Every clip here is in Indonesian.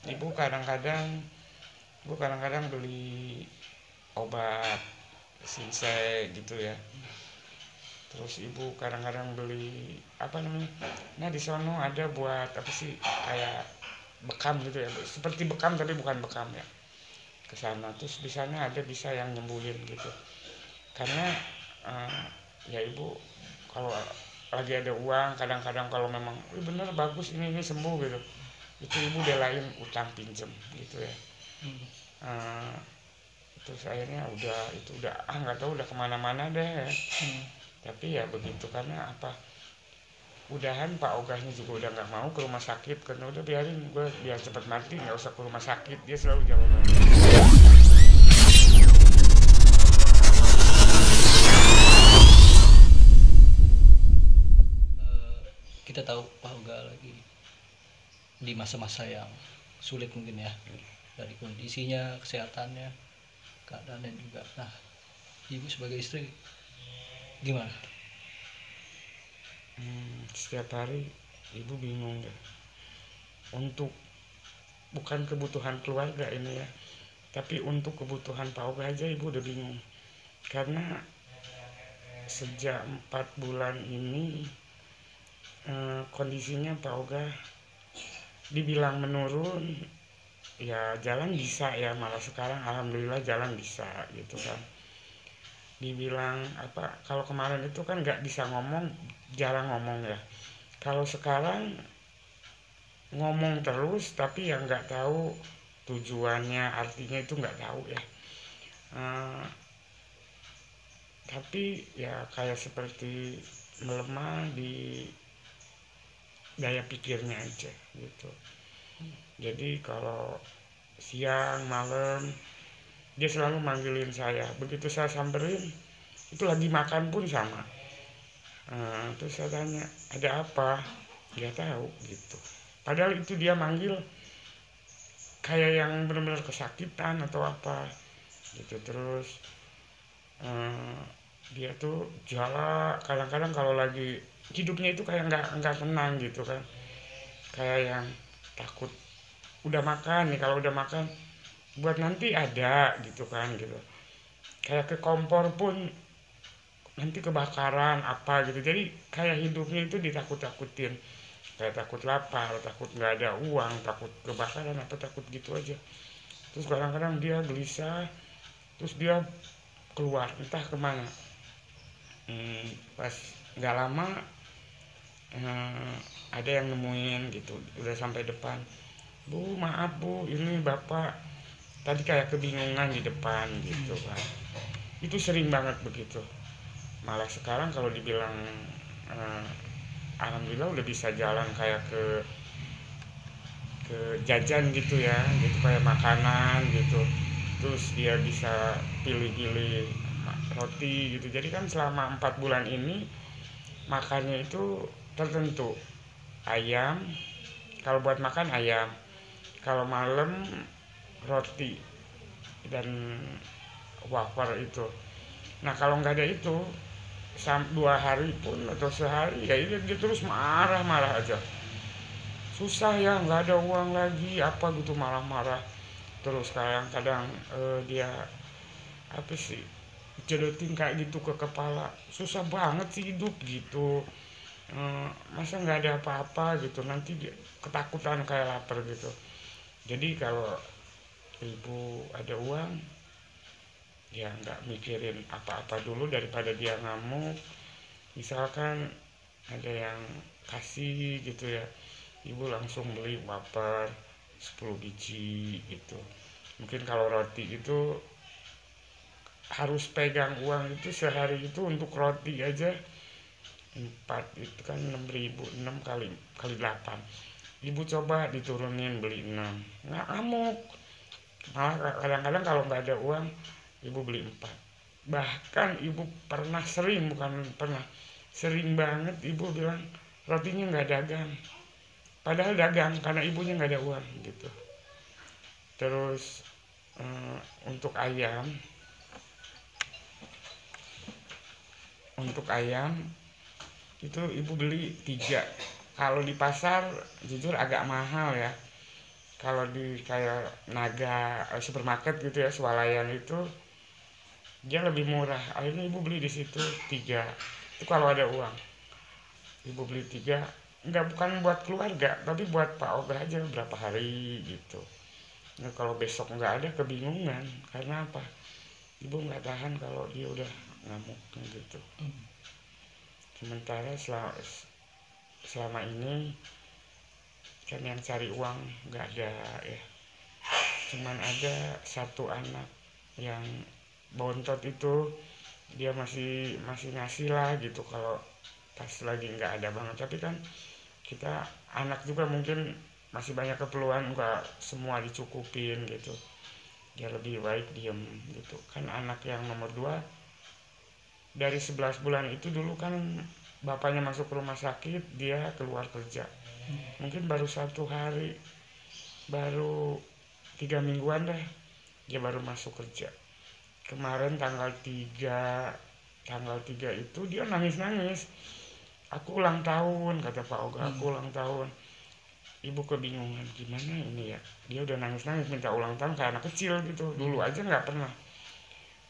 ibu kadang-kadang beli obat sinsek gitu ya. Terus ibu kadang-kadang beli apa namanya, nah di sono ada buat apa sih, kayak bekam gitu ya, seperti bekam tapi bukan bekam ya, ke sana. Terus di sana ada bisa yang nyembuhin gitu. Karena eh, ya ibu kalau lagi ada uang, kadang-kadang kalau memang bener bagus ini sembuh gitu, itu ibu belain utang pinjem gitu ya. Eh, terus akhirnya udah nggak tahu udah kemana-mana deh ya. Tapi ya begitu, karena apa, udahan Pak Ogahnya juga udah nggak mau ke rumah sakit, karena udah biarin gue biar cepet mati nggak usah ke rumah sakit, dia selalu jawabannya. Eh, kita tahu Pak Uga lagi di masa-masa yang sulit mungkin ya, dari kondisinya, kesehatannya, keadaannya juga. Nah, ibu sebagai istri gimana? Setiap hari ibu bingung deh, untuk bukan kebutuhan keluarga ini ya, tapi untuk kebutuhan Pak Ogah aja ibu udah bingung. Karena sejak 4 bulan ini kondisinya Pak Ogah dibilang menurun, ya jalan bisa ya, malah sekarang alhamdulillah jalan bisa gitu kan. Dibilang apa, kalau kemarin itu kan nggak bisa ngomong, jarang ngomong ya. Kalau sekarang ngomong terus tapi yang nggak tahu tujuannya, artinya itu nggak tahu ya. Eh, tapi ya kayak seperti melemah di daya pikirnya aja gitu. Jadi kalau siang malam dia selalu manggilin saya, begitu saya samperin itu lagi makan pun sama. Terus saya tanya ada apa, nggak tahu gitu, padahal itu dia manggil kayak yang benar-benar kesakitan atau apa gitu. Terus eh, dia tuh jala kadang-kadang kalau lagi hidupnya itu kayak nggak tenang gitu kan, kayak yang takut udah makan nih, kalau udah makan buat nanti ada gitu kan gitu, kayak ke kompor pun nanti kebakaran apa gitu. Jadi kayak hidupnya itu ditakut-takutin, kayak takut lapar, takut nggak ada uang, takut kebakaran apa, takut gitu aja. Terus kadang-kadang dia gelisah, terus dia keluar entah kemana. Pas nggak lama eh, ada yang nemuin gitu, udah sampai depan, bu maaf bu ini bapak tadi kayak kebingungan di depan gitu kan. Itu sering banget begitu. Malah sekarang kalau dibilang eh, alhamdulillah udah bisa jalan kayak ke jajan gitu ya, gitu kayak makanan gitu. Terus dia bisa pilih-pilih roti gitu. Jadi kan selama 4 bulan ini makannya itu tertentu, ayam, kalau buat makan ayam, kalau malam roti dan wafer itu. Nah kalau nggak ada itu 2 hari pun atau sehari ya dia terus marah-marah aja, susah ya nggak ada uang lagi apa gitu, marah-marah terus. Kadang-kadang dia apa sih, jedotin kayak gitu ke kepala, susah banget sih hidup gitu. Masa nggak ada apa-apa gitu, nanti dia ketakutan kayak lapar gitu. Jadi kalau ibu ada uang ya nggak mikirin apa-apa dulu, daripada dia ngamuk. Misalkan ada yang kasih gitu ya, ibu langsung beli wafer 10 biji gitu. Mungkin kalau roti itu harus pegang uang itu sehari itu untuk roti aja 4 itu kan 6.000, 6 kali kali 8. Ibu coba diturunin beli 6, nggak ngamuk. Malah kadang-kadang kalau nggak ada uang ibu beli 4. Bahkan ibu pernah sering, bukan pernah, sering banget ibu bilang rotinya nggak dagang, padahal dagang karena ibunya nggak ada uang gitu. Terus eh, untuk ayam untuk ayam itu ibu beli 3. Kalau di pasar jujur agak mahal ya, Kalau di kayak Naga supermarket gitu ya, swalayan itu dia lebih murah. Akhirnya ibu beli di situ tiga. Itu kalau ada uang, ibu beli tiga. Nggak, bukan buat keluarga, tapi buat Pak Oga aja berapa hari gitu. Nah, kalau besok nggak ada kebingungan. Karena apa? Ibu nggak tahan kalau dia udah ngamuknya gitu. Sementara selama ini kan yang cari uang nggak ada ya. Cuman ada satu anak yang bontot itu, dia masih masih ngasih lah gitu kalau pas lagi nggak ada banget. Tapi kan kita anak juga mungkin masih banyak keperluan, nggak semua dicukupin gitu. Dia lebih baik diem gitu kan. Anak yang nomor dua dari 11 bulan itu, dulu kan bapaknya masuk ke rumah sakit, dia keluar kerja mungkin baru 1 hari, baru 3 mingguan dah dia baru masuk kerja. Kemarin tanggal 3 itu dia nangis-nangis, "Aku ulang tahun," kata Pak Oga, "aku ulang tahun." Ibu kebingungan, gimana ini ya, dia udah nangis-nangis minta ulang tahun kayak anak kecil gitu. Dulu aja nggak pernah.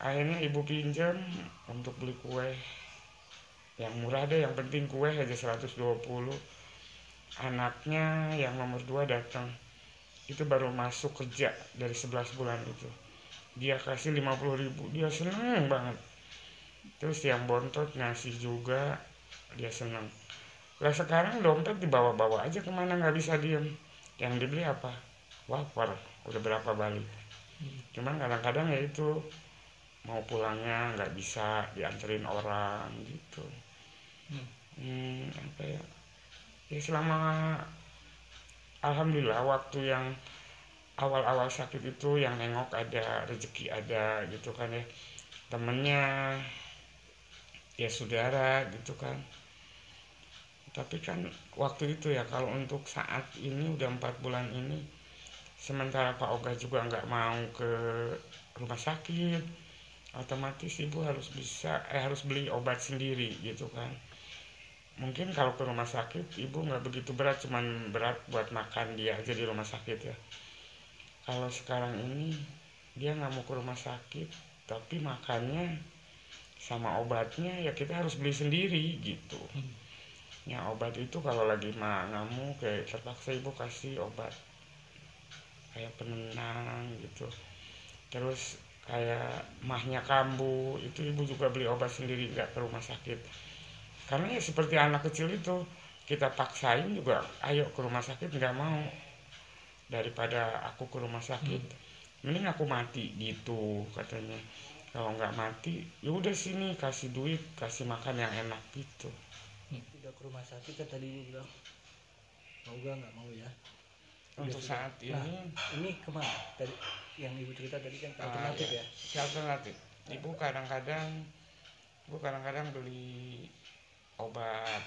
Akhirnya ibu pinjam untuk beli kue yang murah deh, yang penting kue aja 120. Anaknya yang nomor 2 datang, itu baru masuk kerja dari 11 bulan itu, dia kasih 50.000, dia seneng banget. Terus yang bontot ngasih juga, dia seneng. Lah sekarang dompet dibawa-bawa aja kemana, nggak bisa diem. Yang dibeli apa? Wafer. Udah berapa balik. Cuman kadang-kadang ya itu, mau pulangnya nggak bisa, dianterin orang gitu. Apa ya, ya selama, alhamdulillah waktu yang awal-awal sakit itu yang nengok ada, rezeki ada gitu kan ya, temennya, ya saudara gitu kan. Tapi kan waktu itu ya, kalau untuk saat ini udah 4 bulan ini, sementara Pak Oga juga nggak mau ke rumah sakit, otomatis ibu harus beli obat sendiri gitu kan. Mungkin kalau ke rumah sakit ibu nggak begitu berat, cuman berat buat makan dia aja di rumah sakit ya. Kalau sekarang ini dia nggak mau ke rumah sakit, tapi makannya sama obatnya ya kita harus beli sendiri gitu. Ya obat itu kalau lagi ngamuk kayak terpaksa ibu kasih obat kayak penenang gitu. Terus kayak mahnya kambuh itu ibu juga beli obat sendiri, nggak ke rumah sakit. Karena ya seperti anak kecil itu, kita paksain juga ayo ke rumah sakit, nggak mau. Daripada aku ke rumah sakit, mending aku mati gitu katanya. Kalau nggak mati ya udah sini kasih duit, kasih makan yang enak gitu. Udah ke rumah sakit kan tadi dia bilang mau gak nggak mau ya. Untuk Sudah. saat ini, Nah, ini kemana tadi yang ibu cerita tadi kan alternatif ya. alternatif. Ibu kadang-kadang beli obat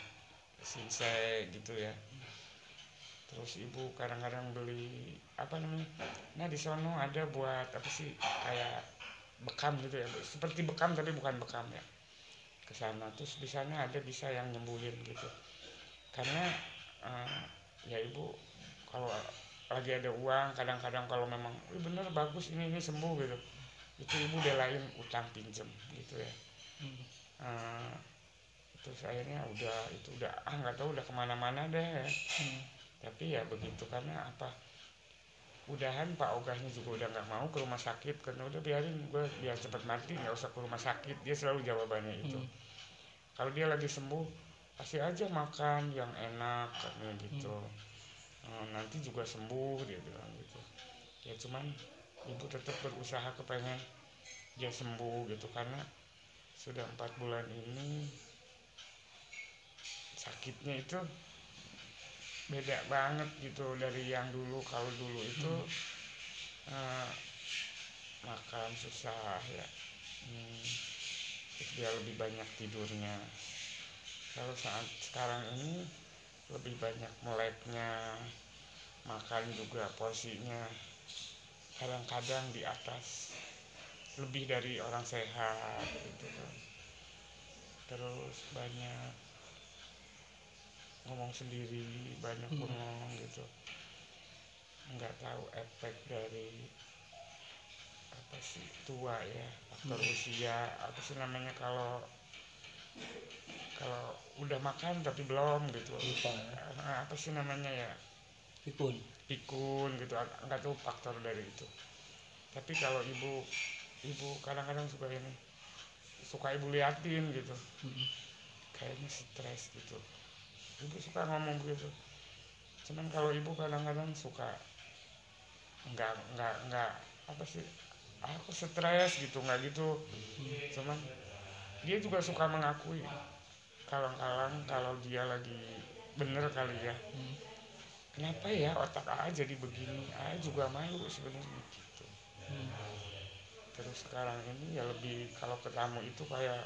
sinsek gitu ya. Terus ibu kadang-kadang beli apa namanya, nah di sono ada buat apa sih, kayak bekam gitu ya, seperti bekam tapi bukan bekam ya. Ke sana terus di sana ada bisa yang nyembuhin gitu. Karena eh, ya ibu kalau lagi ada uang, kadang-kadang kalau memang bener bagus ini sembuh gitu, itu ibu belain utang pinjem gitu ya. Eh, Terus akhirnya udah nggak tahu udah kemana-mana deh ya. Tapi ya begitu, karena apa, udahan Pak Ogahnya juga udah nggak mau ke rumah sakit, karena udah biarin gue biar cepat mati, nggak usah ke rumah sakit, dia selalu jawabannya itu. Kalau dia lagi sembuh kasih aja makan yang enak katanya gitu. Nanti juga sembuh dia bilang gitu. Ya cuman ibu tetap berusaha kepengen dia sembuh gitu, karena sudah 4 bulan ini sakitnya itu beda banget gitu dari yang dulu. Kalau dulu itu eh, makan susah ya. Terus dia lebih banyak tidurnya. Kalau saat sekarang ini lebih banyak meleknya, makan juga porsinya kadang-kadang di atas, lebih dari orang sehat gitu kan. Terus banyak ngomong sendiri, banyak bengong gitu. nggak tahu efek dari apa sih tua ya, faktor usia apa sih namanya kalau kalau udah makan tapi belum gitu. Lupa ya. Apa sih namanya ya, Pikun. pikun gitu, nggak tahu faktor dari itu. Tapi kalau ibu ibu kadang-kadang suka ini, suka ibu liatin gitu, Mm-mm. kayaknya stres gitu, ibu suka ngomong begitu. Cuman kalau ibu kadang-kadang suka nggak apa sih, aku stres gitu, nggak gitu. Cuman dia juga suka mengakui kalang-kalang kalau dia lagi bener kali ya, Mm. kenapa ya otak A jadi begini, A juga malu sebenarnya gitu. Mm. Terus sekarang ini ya lebih kalau ke tamu itu kayak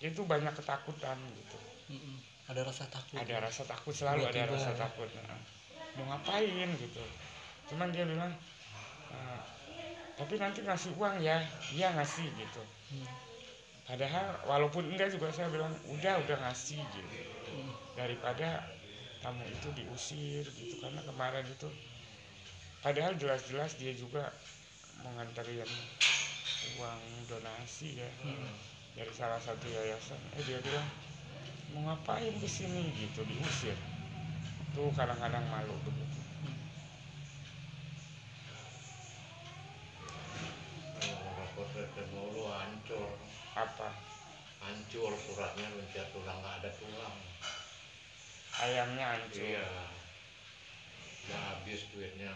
itu banyak ketakutan gitu, Mm-mm. Ada rasa takut ada ya. rasa takut, selalu ada Tiba-tiba rasa ya. takut. Nah, mau ngapain gitu. Cuman dia bilang, "Ah, tapi nanti ngasih uang ya." Iya ngasih gitu. Mm. Padahal walaupun enggak juga saya bilang udah ngasih gitu, Mm. daripada tamu itu diusir gitu. Karena kemarin itu padahal jelas-jelas dia juga mau nganterin uang donasi ya Mm. dari salah satu yayasan. Dia bilang mau ngapain kesini gitu, diusir. Tuh kadang-kadang malu begitu. Mm. Rapor mulu hancur, Apa hancur suratnya loncat tulang, nggak ada tulang. ayamnya hancur, Iya, udah habis duitnya,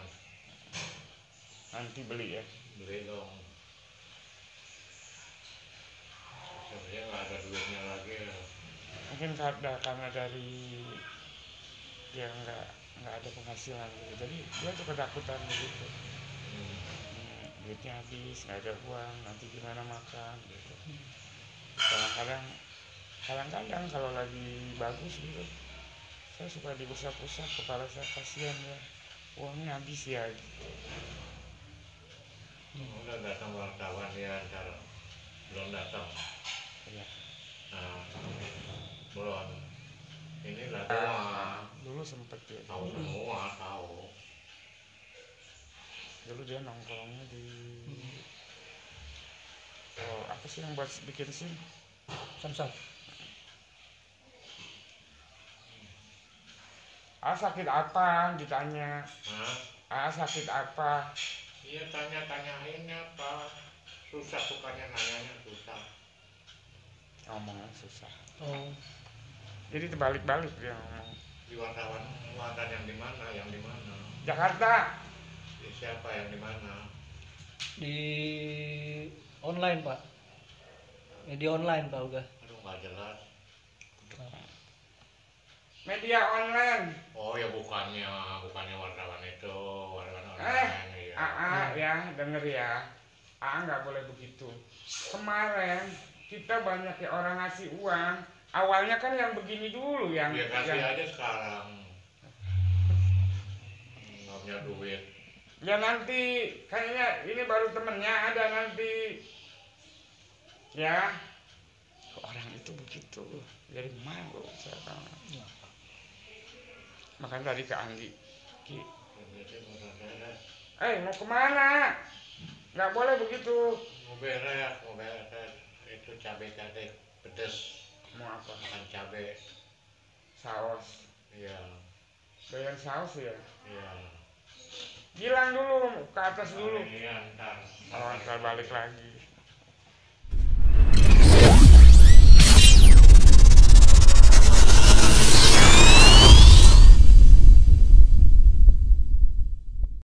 nanti beli ya. beli dong. Sebenarnya nggak ada duitnya lagi. Mungkin karena dari dia nggak ada penghasilan gitu, jadi dia tuh ketakutan begitu. Duitnya habis, nggak ada uang, nanti gimana makan gitu. Kadang-kadang kalau lagi bagus gitu, saya suka diusap-usap kepala saya, kasihan ya, uangnya habis ya gitu. Udah datang wartawan ya, ntar belum datang. Ya. Nah, belum. Ini lah doang. Dulu sempet ya, Tahu semua, tahu. dulu dia nongkrongnya di Mm. apa sih yang buat bikin SIM. Samsat. Sakit apa ditanya, Hah? sakit apa. Iya, tanya-tanyain apa? Susah bukannya nanyanya susah. Ngomongnya susah, Oh. jadi terbalik-balik dia ngomong. Di wartawan yang di mana? Yang di mana? Jakarta. Siapa yang di mana? Di online Pak. Media online Pak Uga. Aduh, nggak jelas. Media online. Oh ya, bukannya wartawan itu, wartawan online. Ya denger ya, nggak boleh begitu. Kemarin kita banyak ya orang ngasih uang, awalnya kan yang begini dulu yang Ya kasih aja sekarang. Nggak punya duit. ya nanti kayaknya ini baru temennya ada nanti ya. Orang itu begitu, jadi malu sekarang. Makan tadi ke Anggi, Ki, mau kemana? Nggak boleh begitu. Mau beres. Itu cabai pedes. Mau apa? Makan cabai. Saus. Iya, Doyan saus ya? iya. Bilang dulu ke atas dulu. Iya, ntar. Ntar balik lagi.